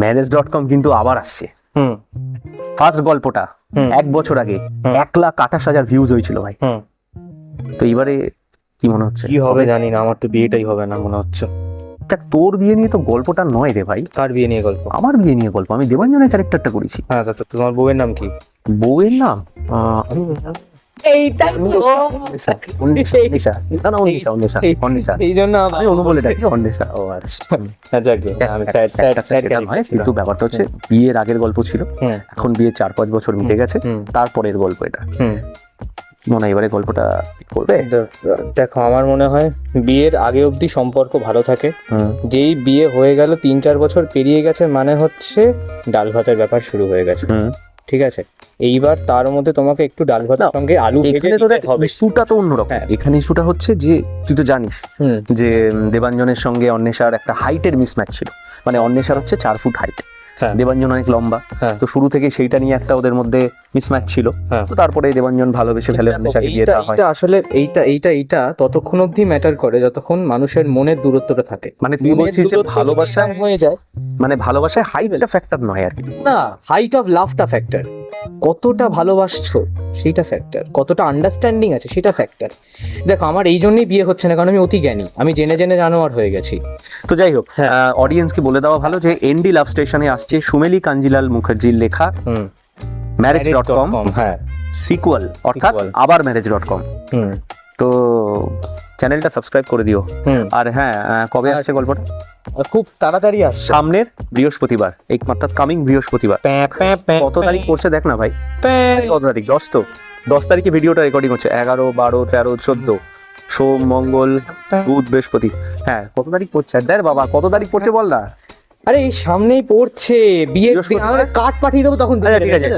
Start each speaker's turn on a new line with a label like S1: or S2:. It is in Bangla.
S1: ম্যারেজ.কম কিন্তু আবার আসছে। ফার্স্ট গল্পটা 1 বছর আগে 1,28,000 ভিউজ হয়েছিল ভাই। তো এবারে কি মনে হচ্ছে
S2: কি হবে জানি না, আমার তো বিয়েটাই হবে না মনে হচ্ছে।
S1: দেখ তোর বিয়ে নিয়ে তো গল্পটা নয় রে ভাই।
S2: কার বিয়ে নিয়ে গল্প?
S1: আমার বিয়ে নিয়ে গল্প। আমি দেবাঞ্জনের ক্যারেক্টারটা করেছি।
S2: হ্যাঁ, তো তোমার বউয়ের নাম কি?
S1: বউয়ের নাম
S2: এইটা এই জন্য
S1: আমি অনু বলে ডাকি অন্বেষা। ও আচ্ছা, কিন্তু ব্যাপারটা হচ্ছে বিয়ের আগের গল্প ছিল, এখন বিয়ে 4-5 বছর মিটে গেছে, তারপরের গল্প এটা। মনে হয় এবারে গল্পটা করবে।
S2: দেখো, আমার মনে হয় বিয়ের আগে অবধি সম্পর্ক ভালো থাকে, যেই বিয়ে হয়ে গেল 3-4 বছর পেরিয়ে গেছে মানে হচ্ছে ডাল ভাতের ব্যাপার শুরু হয়ে গেছে। ঠিক আছে, এইবার তার মধ্যে তোমাকে একটু ডাল ভাতের সঙ্গে আলু ভেজে দিতে হবে।
S1: ইস্যুটা তো অন্যরকম। এখানে ইস্যুটা হচ্ছে যে তুই তো জানিস যে দেবাঞ্জনের সঙ্গে অন্বেষার একটা হাইটের মিসম্যাচ ছিল। মানে অন্বেষার হচ্ছে 4 ফুট হাইট, দেবাঞ্জন অনেক লম্বা। তো শুরু থেকে সেইটা নিয়ে একটা ওদের মধ্যে মিসম্যাচ ছিল। তো তারপরে দেবাঞ্জন ভালোবেসে ফেলে অন্বেষাকে বিয়ে দেওয়া হয়।
S2: আসলে এইটা ততক্ষণ অবধি ম্যাটার করে যতক্ষণ মানুষের মনের দূরত্বটা থাকে।
S1: মানে তুই বলছিস যে ভালোবাসায় হয়ে যায়, মানে ভালোবাসায় হাইটটা ফ্যাক্টর নয় আর কি।
S2: না, হাইট অফ লাভটা ফ্যাক্টর। কতটা ভালোবাসছো সেটা ফ্যাক্টর, কতটা আন্ডারস্ট্যান্ডিং আছে সেটা ফ্যাক্টর। দেখো, আমার এই জন্যই বিয়ে হচ্ছে না, কারণ আমি অতি জ্ঞানী, আমি জেনে জেনে জানোয়ার হয়ে গেছি।
S1: তো যাই হোক, অডিয়েন্সকে বলে দেওয়া ভালো যে এনডি লাভ স্টেশনে আসছে সুমেলি কাঞ্জিলাল মুখার্জির লেখা ম্যারেজ.কম সিকুয়াল, অর্থাৎ আবার ম্যারেজ.কম। তো চ্যানেলটা সাবস্ক্রাইব করে দিও। আর হ্যাঁ, কবে আসছে গল্পটা?
S2: খুব তাড়াতাড়ি আসছে,
S1: সামনের বৃহস্পতিবার, এই অর্থাৎ কামিং বৃহস্পতিবার। কত তারিখ পড়ছে দেখ না ভাই, কত তারিখ? 10 তো 10 তারিখে ভিডিওটা রেকর্ডিং হচ্ছে। 11, 12, 13, 14, সোম, মঙ্গল, বুধ, বৃহস্পতি। হ্যাঁ, কত তারিখ পড়ছে? দেখ বাবা, কত তারিখ পড়ছে বল না।
S2: আরে এই সামনেই পড়ছে বিয়ে, কার্ড পাঠিয়ে দেবো তখন।
S1: ঠিক আছে,